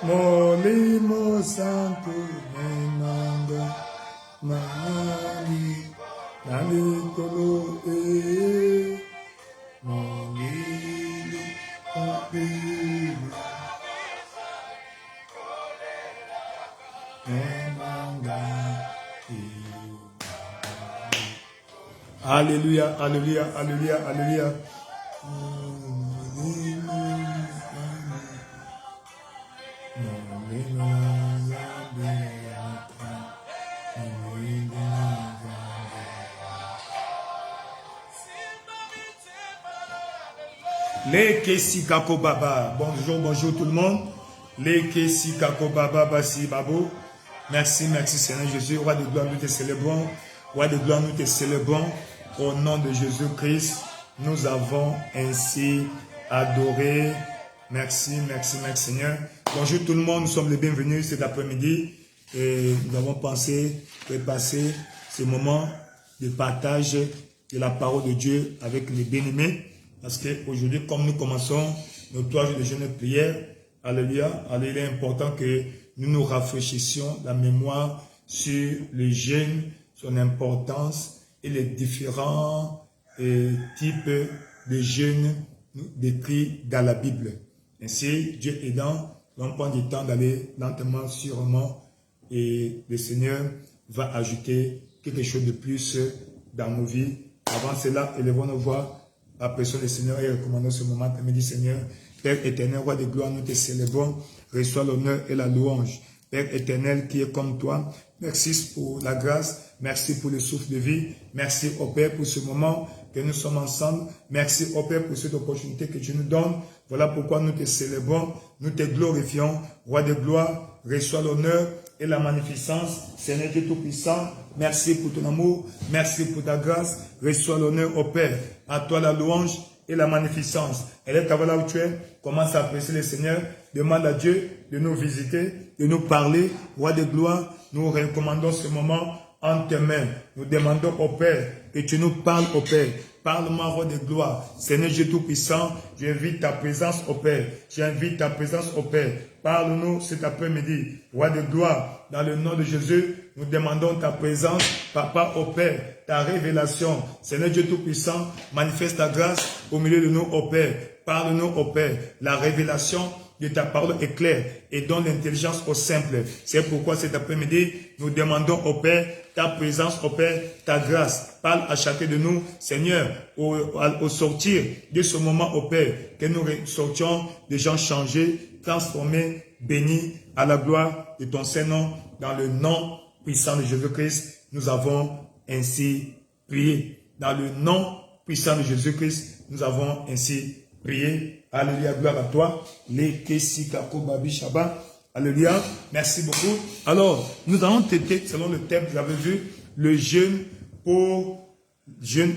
Molimo santo menanga mani nani kolo molimo Alléluia, alléluia, alléluia, alléluia. Les Kesikako Baba, bonjour, bonjour tout le monde. Les Kesikako Baba, Basi Babo. Merci, merci Seigneur Jésus. Roi de gloire, nous te célébrons. Roi de gloire, nous te célébrons. Au nom de Jésus-Christ, nous avons ainsi adoré. Merci, merci, merci Seigneur. Bonjour tout le monde, nous sommes les bienvenus cet après-midi. Et nous avons pensé passer ce moment de partage de la parole de Dieu avec les bien-aimés. Parce qu'aujourd'hui, comme nous commençons nos 3 jours de jeûne et prière, alléluia, il est important que nous nous rafraîchissions la mémoire sur le jeûne, son importance et les différents types de jeûnes décrits dans la Bible. Ainsi, Dieu aidant, on prend du temps d'aller lentement, sûrement, et le Seigneur va ajouter quelque chose de plus dans nos vies. Avant cela, élevons nos voix. Apprécions le Seigneur et recommandons ce moment. Permettez, Seigneur, Père éternel, roi de gloire, nous te célébrons. Reçois l'honneur et la louange. Père éternel qui est comme toi, merci pour la grâce, merci pour le souffle de vie. Merci au Père pour ce moment que nous sommes ensemble. Merci au Père pour cette opportunité que tu nous donnes. Voilà pourquoi nous te célébrons, nous te glorifions. Roi de gloire, reçois l'honneur et la magnificence. Seigneur Dieu Tout-Puissant, merci pour ton amour, merci pour ta grâce. Reçois l'honneur au Père. À toi la louange et la magnificence. Élève ta voix là où tu es, commence à apprécier le Seigneur. Demande à Dieu de nous visiter, de nous parler. Roi de gloire, nous recommandons ce moment en tes mains. Nous demandons au Père que tu nous parles au Père. Parle-moi, roi de gloire. Seigneur Dieu Tout-Puissant, j'invite ta présence au Père. J'invite ta présence au Père. Parle-nous cet après-midi. Roi de gloire, dans le nom de Jésus, nous demandons ta présence, Papa au Père, ta révélation. Seigneur Dieu Tout-Puissant, manifeste ta grâce au milieu de nous au Père. Parle-nous au Père. La révélation de ta parole est claire et donne l'intelligence au simple. C'est pourquoi cet après-midi, nous demandons au Père ta présence, au Père, ta grâce. Parle à chacun de nous, Seigneur, au sortir de ce moment, au Père, que nous sortions des gens changés, transformés, bénis à la gloire de ton Saint-Nom, dans le nom puissant de Jésus-Christ, nous avons ainsi prié. Dans le nom puissant de Jésus-Christ, nous avons ainsi prié. Alléluia, gloire à toi. Alléluia, merci beaucoup. Alors, nous allons traiter, selon le thème que vous avez vu, le jeûne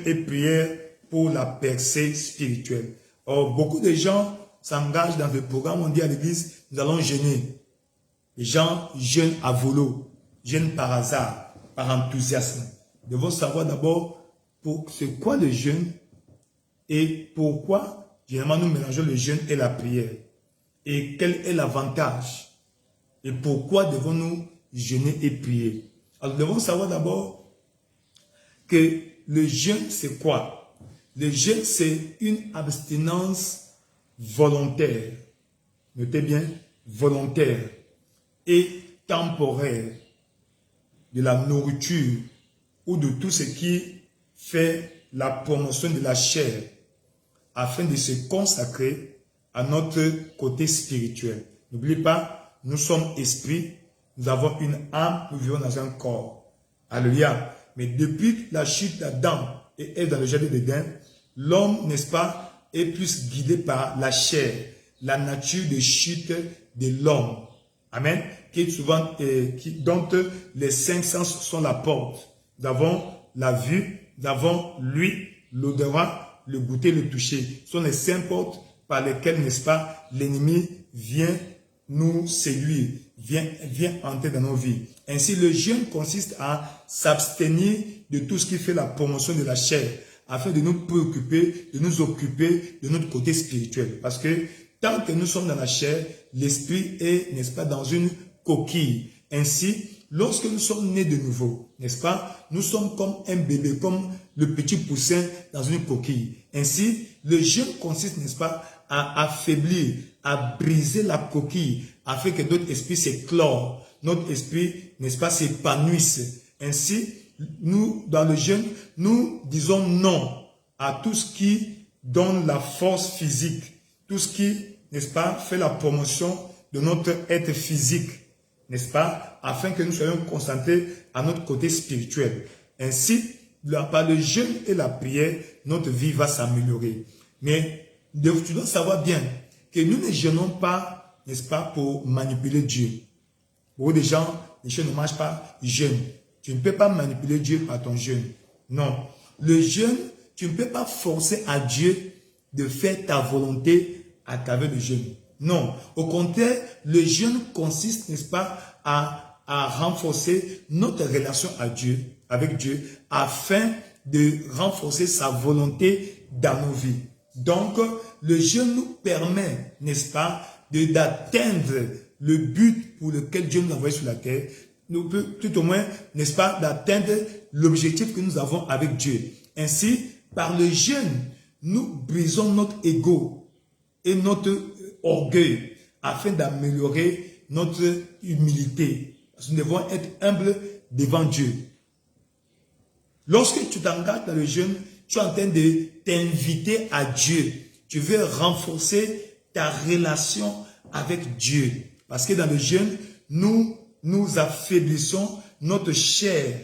et prière pour la percée spirituelle. Or, beaucoup de gens s'engagent dans le programme, on dit à l'église, nous allons jeûner. Les gens jeûnent à volo, jeûnent par hasard, par enthousiasme. Nous devons savoir d'abord c'est quoi le jeûne et pourquoi, généralement, nous mélangeons le jeûne et la prière. Et quel est l'avantage et pourquoi devons-nous jeûner et prier. Alors, nous devons savoir d'abord que le jeûne, c'est quoi? Le jeûne, c'est une abstinence volontaire. Notez bien, volontaire et temporaire de la nourriture ou de tout ce qui fait la promotion de la chair afin de se consacrer à notre côté spirituel. N'oubliez pas, nous sommes esprits, nous avons une âme, nous vivons dans un corps. Alléluia. Mais depuis la chute d'Adam et Ève dans le jardin d'Éden, l'homme, n'est-ce pas, est plus guidé par la chair, la nature de chute de l'homme. Amen. Qui est souvent, dont les 5 sens sont la porte. Nous avons la vue, nous avons l'ouïe, l'odorat, le goûter, le toucher. Ce sont les 5 portes par lesquelles, n'est-ce pas, l'ennemi vient nous séduire, vient entrer dans nos vies. Ainsi, le jeûne consiste à s'abstenir de tout ce qui fait la promotion de la chair, afin de nous préoccuper, de nous occuper de notre côté spirituel. Parce que tant que nous sommes dans la chair, l'esprit est, n'est-ce pas, dans une coquille. Ainsi, lorsque nous sommes nés de nouveau, n'est-ce pas, nous sommes comme un bébé, comme le petit poussin dans une coquille. Ainsi, le jeûne consiste, n'est-ce pas, à affaiblir, à briser la coquille, afin que notre esprit s'éclore, notre esprit, n'est-ce pas, s'épanouisse. Ainsi, nous, dans le jeûne, nous disons non à tout ce qui donne la force physique, tout ce qui, n'est-ce pas, fait la promotion de notre être physique, n'est-ce pas, afin que nous soyons concentrés à notre côté spirituel. Ainsi, par le jeûne et la prière, notre vie va s'améliorer. Mais tu dois savoir bien que nous ne jeûnons pas, n'est-ce pas, pour manipuler Dieu. Beaucoup de gens, les gens ne mangent pas, ils jeûnent. Tu ne peux pas manipuler Dieu par ton jeûne. Non. Le jeûne, tu ne peux pas forcer à Dieu de faire ta volonté à travers le jeûne. Non. Au contraire, le jeûne consiste, n'est-ce pas, à renforcer notre relation avec Dieu, afin de renforcer sa volonté dans nos vies. Donc, le jeûne nous permet, n'est-ce pas, d'atteindre le but pour lequel Dieu nous a envoyé sur la terre, tout au moins, n'est-ce pas, d'atteindre l'objectif que nous avons avec Dieu. Ainsi, par le jeûne, nous brisons notre ego et notre orgueil afin d'améliorer notre humilité. Parce que nous devons être humbles devant Dieu. Lorsque tu t'engages dans le jeûne, tu es en train de t'inviter à Dieu. Tu veux renforcer ta relation avec Dieu. Parce que dans le jeûne, nous affaiblissons notre chair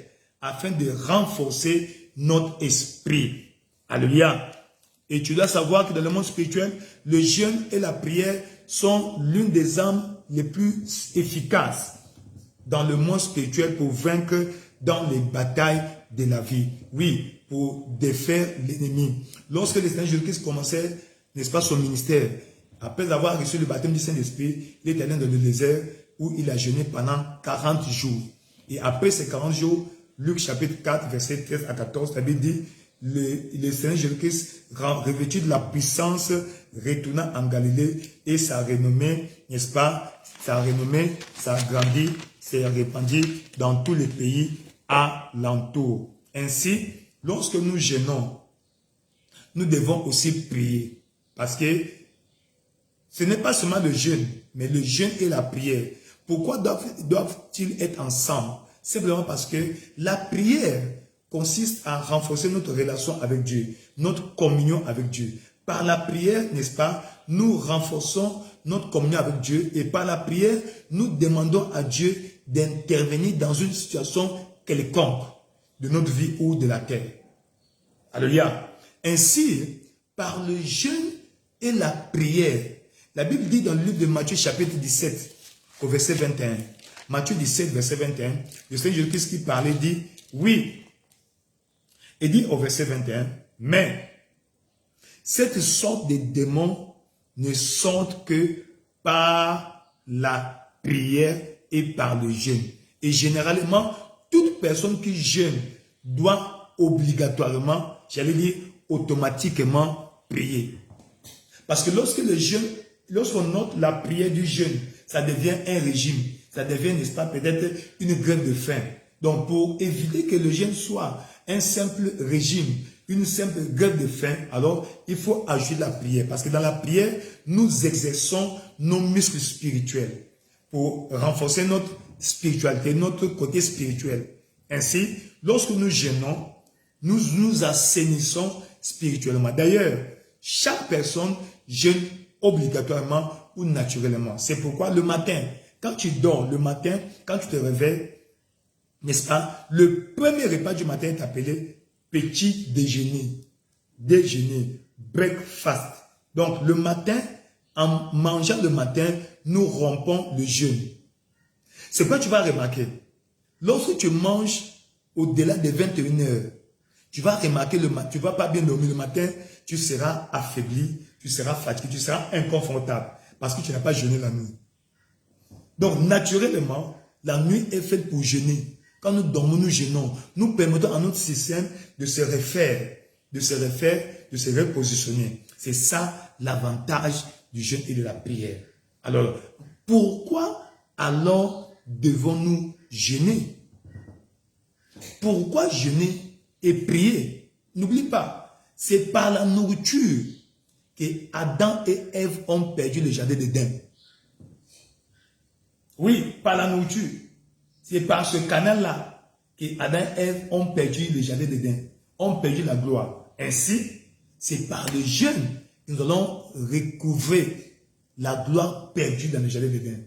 afin de renforcer notre esprit. Alléluia. Et tu dois savoir que dans le monde spirituel, le jeûne et la prière sont l'une des armes les plus efficaces dans le monde spirituel pour vaincre dans les batailles de la vie. Oui, pour défaire l'ennemi. Lorsque le Seigneur Jésus-Christ commençait, n'est-ce pas, son ministère, après avoir reçu le baptême du Saint-Esprit, il est allé dans le désert où il a jeûné pendant 40 jours. Et après ces 40 jours, Luc chapitre 4, verset 13 à 14, ça veut dire, le Seigneur Jésus-Christ, revêtu de la puissance, retourna en Galilée et sa renommée, n'est-ce pas, sa renommée s'agrandit, s'est répandue dans tous les pays alentours. Ainsi, lorsque nous jeûnons, nous devons aussi prier. Parce que ce n'est pas seulement le jeûne, mais le jeûne et la prière. Pourquoi doivent-ils être ensemble? Simplement parce que la prière consiste à renforcer notre relation avec Dieu, notre communion avec Dieu. Par la prière, n'est-ce pas, nous renforçons notre communion avec Dieu. Et par la prière, nous demandons à Dieu d'intervenir dans une situation quelconque de notre vie ou de la terre. Alléluia. Ainsi, par le jeûne et la prière, la Bible dit dans le livre de Matthieu chapitre 17, au verset 21. Matthieu 17, verset 21, le Seigneur Jésus-Christ qui parlait dit, oui, et dit au verset 21, mais cette sorte de démons ne sortent que par la prière et par le jeûne. Et généralement, toute personne qui jeûne doit obligatoirement, j'allais dire automatiquement, prier. Parce que lorsque le jeûne, lorsqu'on note la prière du jeûne, ça devient un régime. Ça devient, n'est-ce pas, peut-être une grève de faim. Donc, pour éviter que le jeûne soit un simple régime, une simple grève de faim, alors il faut ajouter la prière. Parce que dans la prière, nous exerçons nos muscles spirituels pour renforcer notre spiritualité, notre côté spirituel. Ainsi, lorsque nous jeûnons, nous nous assainissons spirituellement. D'ailleurs, chaque personne jeûne obligatoirement ou naturellement. C'est pourquoi le matin, quand tu dors, le matin, quand tu te réveilles, n'est-ce pas, le premier repas du matin est appelé petit déjeuner. Déjeuner, breakfast. Donc, le matin, en mangeant le matin, nous rompons le jeûne. C'est quoi tu vas remarquer? Lorsque tu manges au-delà de 21 heures, tu vas remarquer le matin, tu ne vas pas bien dormir le matin, tu seras affaibli, tu seras fatigué, tu seras inconfortable parce que tu n'as pas jeûné la nuit. Donc, naturellement, la nuit est faite pour jeûner. Quand nous dormons, nous jeûnons. Nous permettons à notre système de se refaire, de se repositionner. C'est ça l'avantage du jeûne et de la prière. Alors, pourquoi alors devons-nous jeûner? Pourquoi jeûner et prier? N'oublie pas, c'est par la nourriture que Adam et Ève ont perdu le jardin d'Éden. Oui, par la nourriture. C'est par ce canal-là que Adam et Ève ont perdu le jardin d'Éden, ont perdu la gloire. Ainsi, c'est par le jeûne que nous allons recouvrer la gloire perdue dans le jardin d'Éden.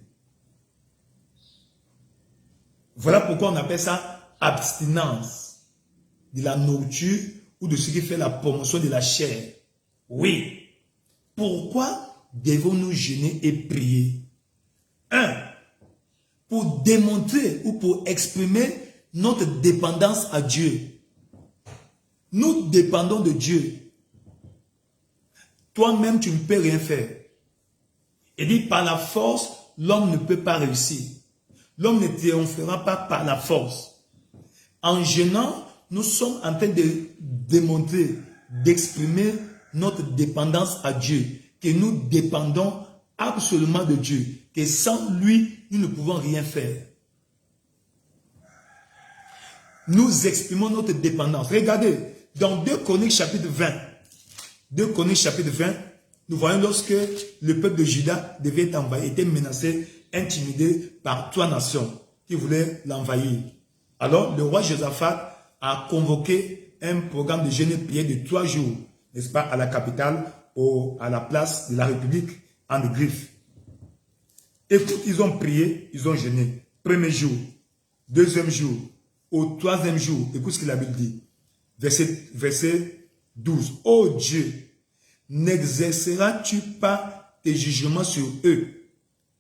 Voilà pourquoi on appelle ça abstinence de la nourriture ou de ce qui fait la promotion de la chair. Oui. Pourquoi devons-nous jeûner et prier? 1. Pour démontrer ou pour exprimer notre dépendance à Dieu. Nous dépendons de Dieu. Toi-même, tu ne peux rien faire. Et dit, par la force, l'homme ne peut pas réussir. L'homme ne triomphera pas par la force. En jeûnant, nous sommes en train de démontrer, d'exprimer notre dépendance à Dieu, que nous dépendons absolument de Dieu, que sans lui, nous ne pouvons rien faire. Nous exprimons notre dépendance. Regardez, dans 2 Chroniques chapitre 20, 2 Chroniques chapitre 20, nous voyons lorsque le peuple de Juda devait être envahi, était menacé, intimidé par 3 nations qui voulaient l'envahir. Alors, le roi Josaphat a convoqué un programme de jeûne et prière de 3 jours, n'est-ce pas, à la capitale, à la place de la République, en Griffes. Écoute, ils ont prié, ils ont jeûné. Premier jour, deuxième jour, au 3e jour, écoute ce que la Bible dit. Verset 12. Oh Dieu, n'exerceras-tu pas tes jugements sur eux,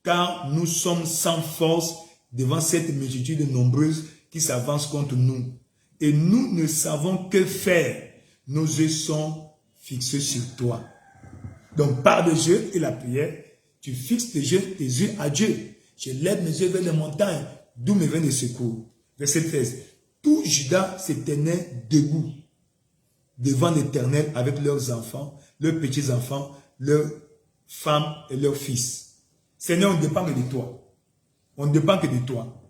car nous sommes sans force devant cette multitude nombreuse qui s'avance contre nous. Et nous ne savons que faire. Nos yeux sont fixés sur toi. Donc, par le jeûne et la prière, tu fixes tes yeux à Dieu. Je lève mes yeux vers les montagnes, d'où me viennent les secours. Verset 13. Tout Juda se tenait debout devant l'Éternel avec leurs enfants, leurs petits-enfants, leurs femmes et leurs fils. Seigneur, on ne dépend que de toi. On ne dépend que de toi.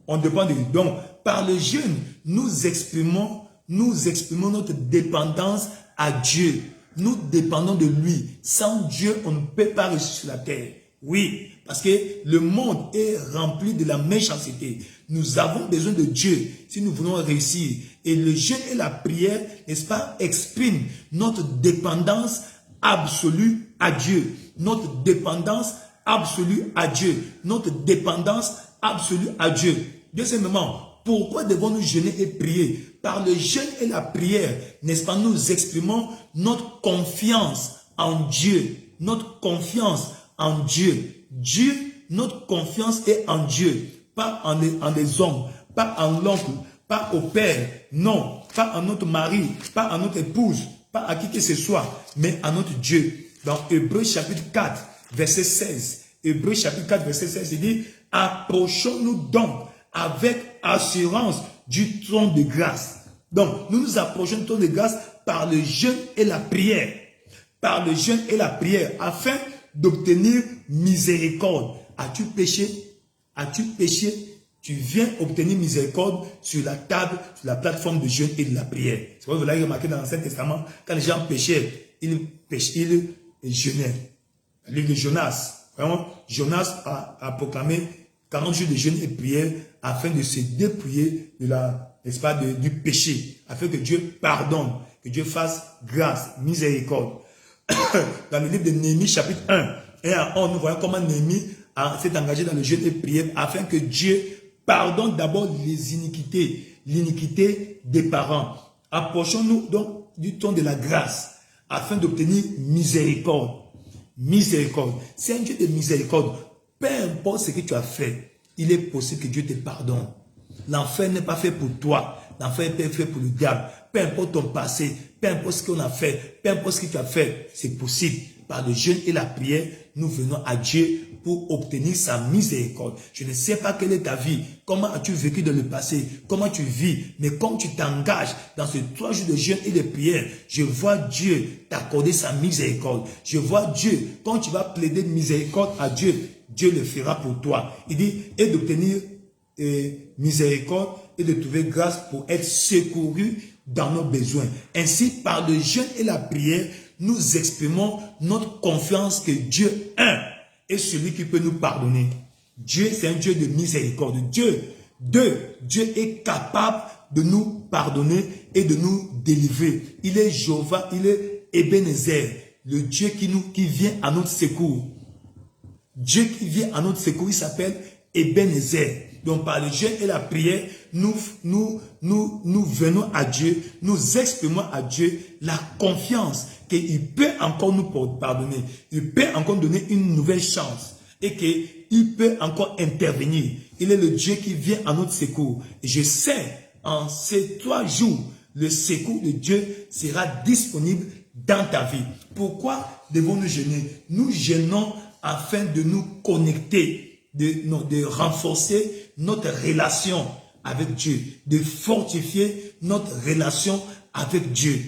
On dépend de lui. Donc, par le jeûne, nous exprimons notre dépendance à Dieu. Nous dépendons de lui. Sans Dieu, on ne peut pas réussir sur la terre. Oui, parce que le monde est rempli de la méchanceté. Nous avons besoin de Dieu si nous voulons réussir. Et le jeûne et la prière, n'est-ce pas, expriment notre dépendance absolue à Dieu. Notre dépendance absolue à Dieu, notre dépendance absolue à Dieu. Deuxièmement, pourquoi devons-nous jeûner et prier? Par le jeûne et la prière, n'est-ce pas, nous exprimons notre confiance en Dieu. Notre confiance en Dieu. Dieu, notre confiance est en Dieu. Pas en les hommes, pas en l'oncle, pas au père. Non, pas en notre mari, pas en notre épouse, pas à qui que ce soit, mais à notre Dieu. Dans Hébreux chapitre 4, verset 16. Hébreux chapitre 4, verset 16, il dit, approchons-nous donc avec assurance du trône de grâce. Donc, nous nous approchons du trône de grâce par le jeûne et la prière. Par le jeûne et la prière, afin d'obtenir miséricorde. As-tu péché? As-tu péché? Tu viens obtenir miséricorde sur la table, sur la plateforme de jeûne et de la prière. C'est pourquoi vous l'avez remarqué dans l'Ancien Testament, quand les gens péchaient, ils jeûnaient. Le livre de Jonas. Vraiment, Jonas a proclamé 40 jours de jeûne et prière afin de se dépouiller de n'est-ce pas, du péché, afin que Dieu pardonne, que Dieu fasse grâce, miséricorde. Dans le livre de Néhémie, chapitre 1, et à 11, nous voyons comment Néhémie s'est engagé dans le jeûne et prière afin que Dieu pardonne d'abord les iniquités, l'iniquité des parents. Approchons-nous donc du trône de la grâce afin d'obtenir miséricorde. Miséricorde. C'est un Dieu de miséricorde. Peu importe ce que tu as fait, il est possible que Dieu te pardonne. L'enfer n'est pas fait pour toi. L'enfer est fait pour le diable. Peu importe ton passé, peu importe ce qu'on a fait, peu importe ce que tu as fait, c'est possible. Par le jeûne et la prière, nous venons à Dieu pour obtenir sa miséricorde. Je ne sais pas quelle est ta vie, comment as-tu vécu dans le passé, comment tu vis, mais quand tu t'engages dans ces 3 jours de jeûne et de prière, je vois Dieu t'accorder sa miséricorde. Je vois Dieu, quand tu vas plaider miséricorde à Dieu, Dieu le fera pour toi. Il dit, et d'obtenir miséricorde et de trouver grâce pour être secouru dans nos besoins. Ainsi, par le jeûne et la prière, nous exprimons notre confiance que Dieu est celui qui peut nous pardonner. Dieu, c'est un Dieu de miséricorde. Dieu est capable de nous pardonner et de nous délivrer. Il est Jéhovah, il est Ebenezer, le Dieu qui vient à notre secours. Dieu qui vient à notre secours, il s'appelle Ebenezer. Donc par le jeûne et la prière, nous venons à Dieu, nous exprimons à Dieu la confiance qu'il peut encore nous pardonner, il peut encore donner une nouvelle chance et qu'il peut encore intervenir. Il est le Dieu qui vient à notre secours. Et je sais, en ces 3 jours, le secours de Dieu sera disponible dans ta vie. Pourquoi devons-nous jeûner? Nous jeûnons afin de nous connecter, de renforcer notre relation avec Dieu, de fortifier notre relation avec Dieu.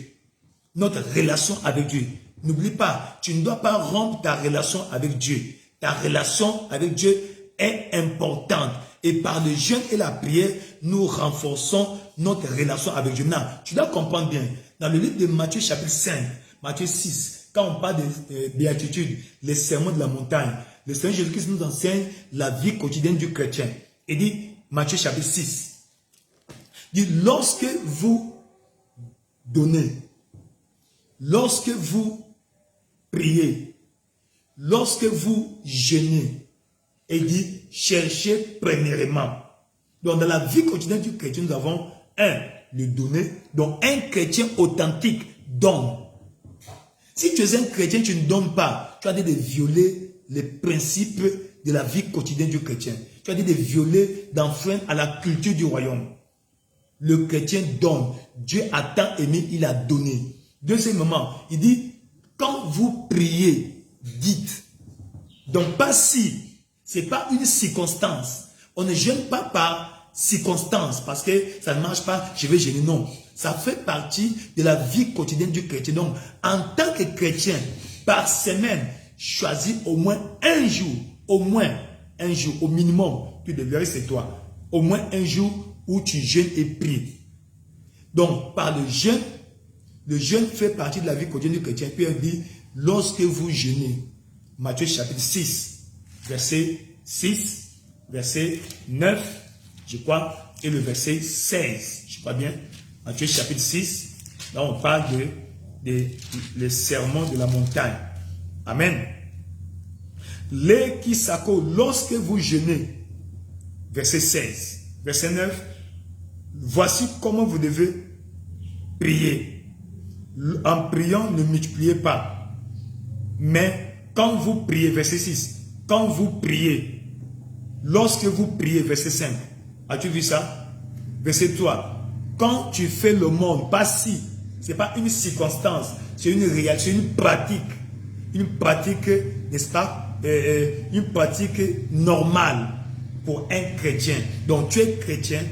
Notre relation avec Dieu. N'oublie pas, tu ne dois pas rompre ta relation avec Dieu. Ta relation avec Dieu est importante. Et par le jeûne et la prière, nous renforçons notre relation avec Dieu. Maintenant, tu dois comprendre bien. Dans le livre de Matthieu chapitre 5, Matthieu 6, quand on parle de béatitude, les sermons de la montagne, le Seigneur Jésus-Christ nous enseigne la vie quotidienne du chrétien. Il dit, Matthieu chapitre 6, il dit, lorsque vous donnez, lorsque vous priez, lorsque vous jeûnez, il dit, cherchez premièrement. Donc, dans la vie quotidienne du chrétien, nous avons le donner. Donc, un chrétien authentique donne. Si tu es un chrétien, tu ne donnes pas. Tu as dit de violer les principes de la vie quotidienne du chrétien. Tu as dit de violer, d'enfreindre à la culture du royaume. Le chrétien donne. Dieu a tant aimé, il a donné. Deuxièmement, il dit, quand vous priez, dites. Donc, pas si. Ce n'est pas une circonstance. On ne jeûne pas par circonstance parce que ça ne marche pas, je vais jeûner. Non. Ça fait partie de la vie quotidienne du chrétien. Donc, en tant que chrétien, par semaine, choisis au moins un jour, au minimum, tu devrais c'est toi, au moins un jour où tu jeûnes et pries. Donc, par le jeûne fait partie de la vie quotidienne du chrétien. Puis il dit, lorsque vous jeûnez, Matthieu chapitre 6, verset 6, verset 9, je crois, et le verset 16, je crois bien. Matthieu chapitre 6, là on parle le sermon de la montagne. Amen. Les kisako, lorsque vous jeûnez, verset 16, verset 9, voici comment vous devez prier. En priant, ne multipliez pas. Mais quand vous priez, verset 6, quand vous priez, lorsque vous priez, verset 5, as-tu vu ça? Verset 3, quand tu fais le monde, pas si, ce n'est pas une circonstance, c'est une réalité, c'est une pratique, n'est-ce pas, une pratique normale pour un chrétien. Donc tu es chrétien,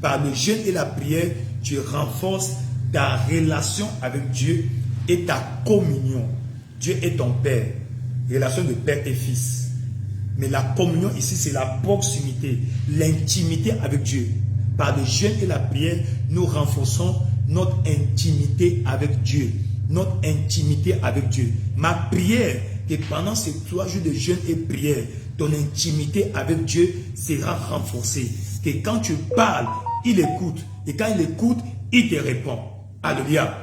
par le jeûne et la prière, tu renforces ta relation avec Dieu et ta communion. Dieu est ton Père, relation de Père et Fils. Mais la communion ici, c'est la proximité, l'intimité avec Dieu. Par le jeûne et la prière, nous renforçons notre intimité avec Dieu. Notre intimité avec Dieu. Ma prière, que pendant ces 3 jours de jeûne et prière, ton intimité avec Dieu sera renforcée. Que quand tu parles, il écoute. Et quand il écoute, il te répond. Alléluia.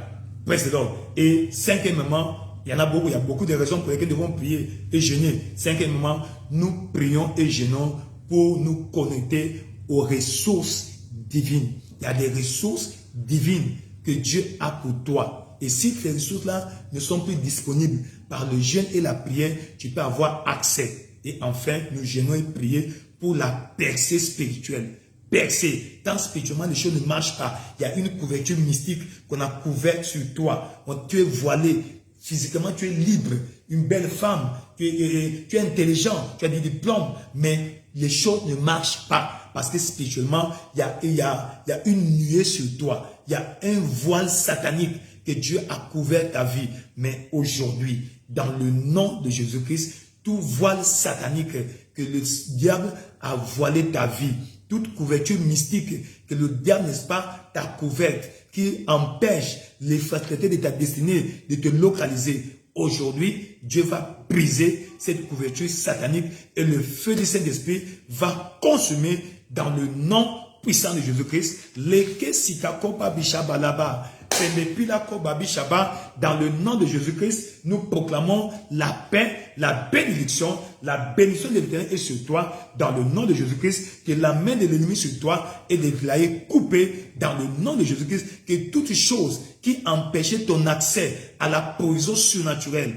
Précédent. Et cinquièmement, il y en a beaucoup, il y a beaucoup de raisons pour lesquelles nous devons prier et jeûner. Cinquièmement, nous prions et jeûnons pour nous connecter aux ressources divines. Il y a des ressources divines que Dieu a pour toi. Et si ces ressources-là ne sont plus disponibles par le jeûne et la prière, tu peux avoir accès. Et enfin, nous jeûnons et prions pour la percée spirituelle. Percée. Quand spirituellement les choses ne marchent pas, il y a une couverture mystique qu'on a couverte sur toi. Tu es voilé. Physiquement, tu es libre, une belle femme, tu es intelligent, tu as des diplômes, mais les choses ne marchent pas. Parce que spirituellement, il y a une nuée sur toi. Il y a un voile satanique que Dieu a couvert ta vie. Mais aujourd'hui, dans le nom de Jésus-Christ, tout voile satanique que le diable a voilé ta vie, toute couverture mystique que le diable, n'est-ce pas, t'a couverte, qui empêche les facultés de ta destinée de te localiser. Aujourd'hui, Dieu va briser cette couverture satanique et le feu du Saint-Esprit va consumer dans le nom puissant de Jésus-Christ. Dans le nom de Jésus-Christ, nous proclamons la paix, la bénédiction de l'Éternel est sur toi. Dans le nom de Jésus-Christ, que la main de l'ennemi sur toi est déclarée coupée. Dans le nom de Jésus-Christ, que toute chose qui empêchait ton accès à la provision surnaturelle,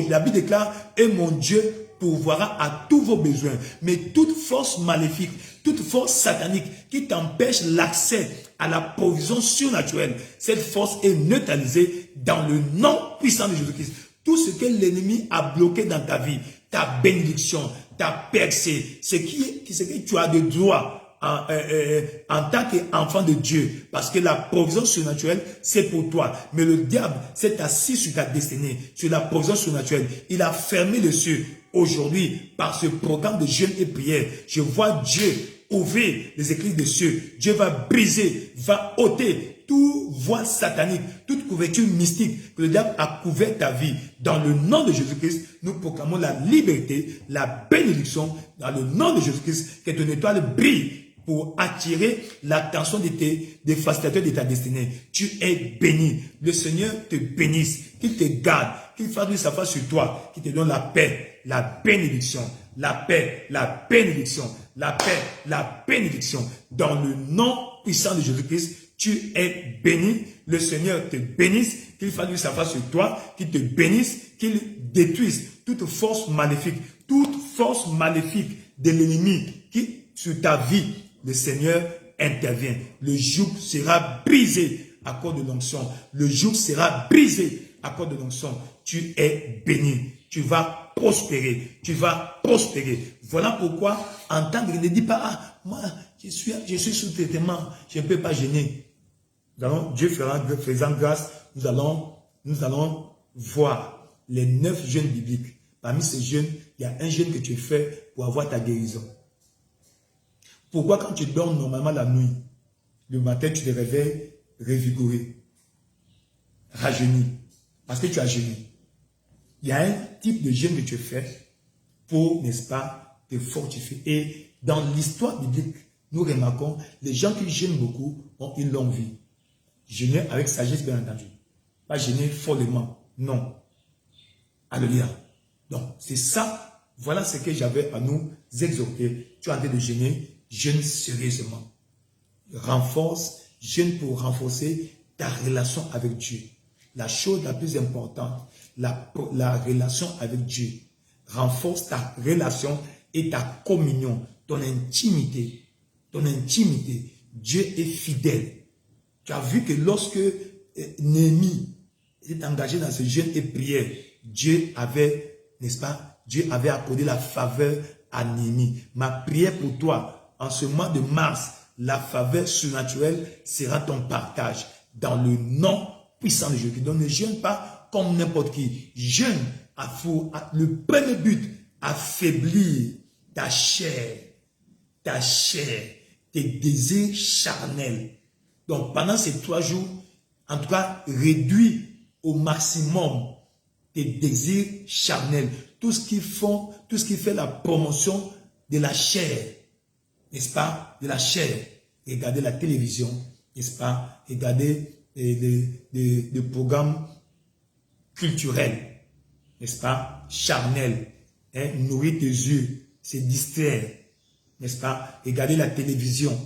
la Bible déclare, et mon Dieu pourvoira à tous vos besoins. Mais toute force maléfique, toute force satanique qui t'empêche l'accès à la provision surnaturelle, cette force est neutralisée dans le nom puissant de Jésus-Christ. Tout ce que l'ennemi a bloqué dans ta vie, ta bénédiction, ta percée, ce que tu as de droit en tant qu'enfant de Dieu, parce que la provision surnaturelle, c'est pour toi. Mais le diable s'est assis sur ta destinée, sur la provision surnaturelle. Il a fermé les cieux. Aujourd'hui, par ce programme de jeûne et prière, je vois Dieu ouvrir les écluses des cieux. Dieu va briser, va ôter tout voile satanique, toute couverture mystique que le diable a couvert ta vie. Dans le nom de Jésus-Christ, nous proclamons la liberté, la bénédiction. Dans le nom de Jésus-Christ, que ton étoile brille pour attirer l'attention des facilitateurs de ta destinée. Tu es béni. Le Seigneur te bénisse, qu'il te garde, qu'il fasse sa face sur toi, qu'il te donne la paix, la bénédiction, la paix, la bénédiction, la paix, la bénédiction. Dans le nom puissant de Jésus-Christ, tu es béni. Le Seigneur te bénisse, qu'il fasse sa face sur toi, qu'il te bénisse, qu'il détruise toute force maléfique de l'ennemi qui sur ta vie. Le Seigneur intervient. Le joug sera brisé à cause de l'onction. Le joug sera brisé à cause de l'onction. Tu es béni. Tu vas prospérer. Tu vas prospérer. Voilà pourquoi, en tant que ne dis pas, ah, moi, je suis sous traitement, je ne peux pas jeûner. Dieu faisant grâce, nous allons voir les 9 jeûnes bibliques. Parmi ces jeûnes, il y a un jeûne que tu fais pour avoir ta guérison. Pourquoi quand tu dors normalement la nuit, le matin tu te réveilles revigoré, rajeuni, parce que tu as jeûné. Il y a un type de jeûne que tu fais pour, n'est-ce pas, te fortifier. Et dans l'histoire biblique, nous remarquons, les gens qui jeûnent beaucoup ont une longue vie. Jeûner avec sagesse, bien entendu. Pas jeûner follement, non. Alléluia. Donc, c'est ça Voilà ce que j'avais à nous exhorter. Tu es en train de jeûner, jeûne sérieusement. Renforce, jeûne pour renforcer ta relation avec Dieu. La chose la plus importante, la relation avec Dieu. Renforce ta relation et ta communion, ton intimité. Ton intimité. Dieu est fidèle. Tu as vu que lorsque Néhémie était engagé dans ce jeûne et prière, Dieu avait, n'est-ce pas, Dieu avait accordé la faveur à Néhémie. Ma prière pour toi, en ce mois de mars, la faveur surnaturelle sera ton partage dans le nom puissant de Jésus. Donc ne jeûne pas comme n'importe qui. Jeûne le premier but, affaiblir ta chair, tes désirs charnels. Donc pendant ces 3 jours, en tout cas, réduis au maximum tes désirs charnels. Tout ce qui fait la promotion de la chair, n'est-ce pas? De la chair. Regardez la télévision, n'est-ce pas? Regardez des programmes culturels, n'est-ce pas? Charnels. Hein? Nourrir tes yeux, c'est distraire, n'est-ce pas? Regardez la télévision.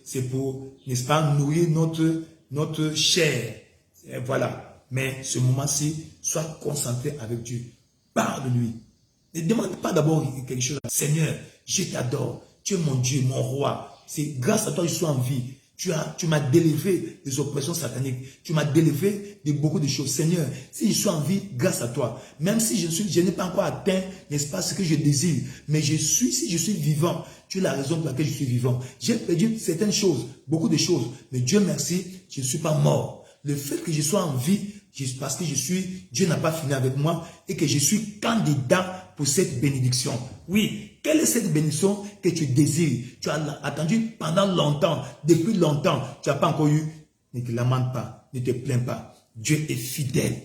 C'est pour, n'est-ce pas, nourrir notre chair. Et voilà. Mais ce moment-ci, sois concentré avec Dieu. Parle de lui. Ne demande pas d'abord quelque chose. Seigneur, je t'adore. Tu es mon Dieu, mon roi. C'est grâce à toi que je suis en vie. Tu m'as délivré des oppressions sataniques. Tu m'as délivré de beaucoup de choses. Seigneur, si je suis en vie, grâce à toi. Même si je n'ai pas encore atteint, n'est-ce pas, ce que je désire. Mais si je suis vivant, tu es la raison pour laquelle je suis vivant. J'ai perdu certaines choses, beaucoup de choses. Mais Dieu merci, je ne suis pas mort. Le fait que je sois en vie, parce que Dieu n'a pas fini avec moi et que je suis candidat pour cette bénédiction. Oui, quelle est cette bénédiction que tu désires? Tu as attendu pendant longtemps, depuis longtemps, tu n'as pas encore eu. Ne te lamente pas, ne te plains pas. Dieu est fidèle.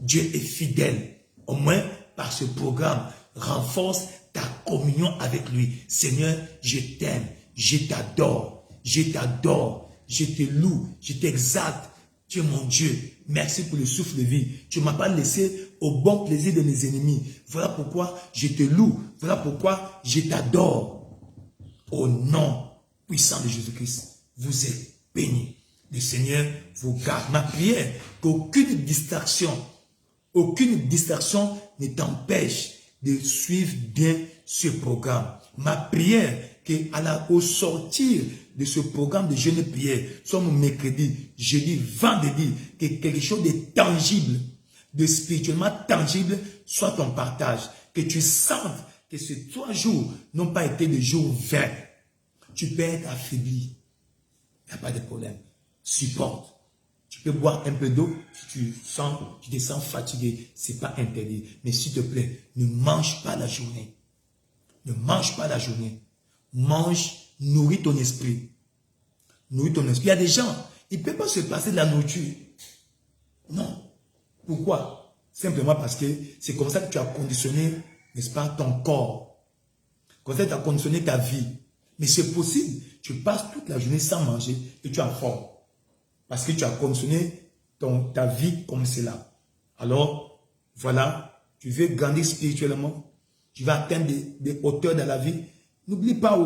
Dieu est fidèle. Au moins, par ce programme, renforce ta communion avec lui. Seigneur, je t'aime, je t'adore, je te loue, je t'exalte. Tu es mon Dieu. Merci pour le souffle de vie. Tu ne m'as pas laissé au bon plaisir de mes ennemis. Voilà pourquoi je te loue. Voilà pourquoi je t'adore. Au nom puissant de Jésus-Christ, vous êtes bénis. Le Seigneur vous garde. Ma prière, qu'aucune distraction ne t'empêche de suivre bien ce programme. Ma prière, qu'au sortir de ce programme de jeûne et prière, soit mercredi, jeudi, vendredi, que quelque chose de tangible, de spirituellement tangible, soit ton partage. Que tu sentes que ces 3 jours n'ont pas été des jours vains. Tu peux être affaibli. Il n'y a pas de problème. Supporte. Tu peux boire un peu d'eau si tu te sens fatigué. Ce n'est pas interdit. Mais s'il te plaît, ne mange pas la journée. Ne mange pas la journée. Mange, nourris ton esprit. Nourris ton esprit. Il y a des gens, ils ne peuvent pas se passer de la nourriture. Non. Pourquoi? Simplement parce que c'est comme ça que tu as conditionné, n'est-ce pas, ton corps. Comme ça que tu as conditionné ta vie. Mais c'est possible. Tu passes toute la journée sans manger et tu as faim. Parce que tu as conditionné ta vie comme cela. Alors, voilà, tu veux grandir spirituellement. Tu vas atteindre des hauteurs dans la vie. N'oublie pas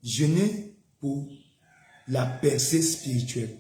jeûner pour la percée spirituelle.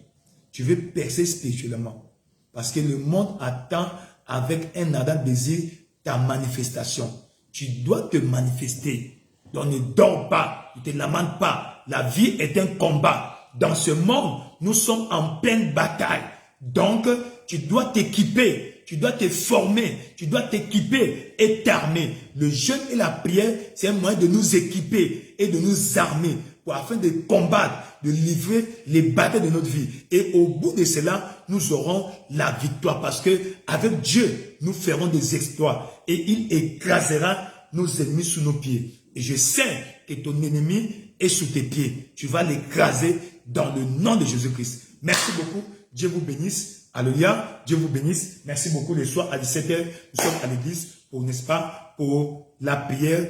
Tu veux percer spirituellement. Parce que le monde attend avec un ardent désir ta manifestation. Tu dois te manifester. Donc ne dors pas, ne te lamente pas. La vie est un combat. Dans ce monde, nous sommes en pleine bataille. Donc, tu dois t'équiper. Tu dois te former, tu dois t'équiper et t'armer. Le jeûne et la prière, c'est un moyen de nous équiper et de nous armer afin de combattre, de livrer les batailles de notre vie. Et au bout de cela, nous aurons la victoire parce que avec Dieu, nous ferons des exploits et il écrasera nos ennemis sous nos pieds. Et je sais que ton ennemi est sous tes pieds. Tu vas l'écraser dans le nom de Jésus-Christ. Merci beaucoup. Dieu vous bénisse. Alléluia, Dieu vous bénisse. Merci beaucoup. Le soir à 17h, nous sommes à l'église pour, n'est-ce pas, pour la prière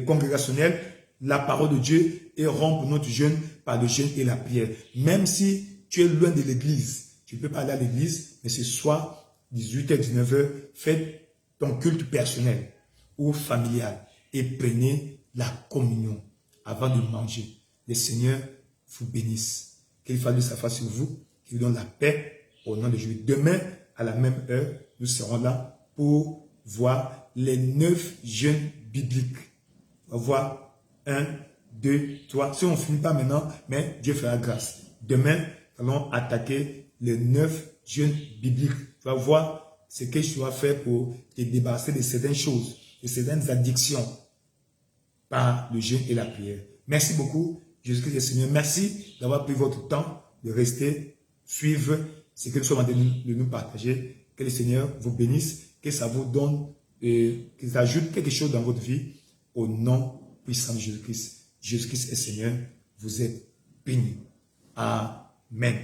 congrégationnelle, la parole de Dieu et rompre notre jeûne par le jeûne et la prière. Même si tu es loin de l'église, tu ne peux pas aller à l'église, mais ce soir, 18h, 19h, fais ton culte personnel. ou familial et prenez la communion avant de manger. Le Seigneur vous bénisse. Qu'il fasse sa face sur vous, qu'il vous donne la paix au nom de Jésus. Demain, à la même heure, nous serons là pour voir les 9 jeûnes bibliques. On va voir 1, 2, 3. Si on ne finit pas maintenant, mais Dieu fera grâce. Demain, nous allons attaquer les 9 jeûnes bibliques. Tu vas voir ce que tu dois faire pour te débarrasser de certaines choses, de certaines addictions par le jeûne et la prière. Merci beaucoup, Jésus-Christ le Seigneur. Merci d'avoir pris votre temps de rester, suivre ce que nous sommes en train de nous partager. Que le Seigneur vous bénisse, que ça vous donne, que ça ajoute quelque chose dans votre vie au nom puissant de Jésus-Christ. Jésus-Christ est Seigneur, vous êtes bénis. Amen.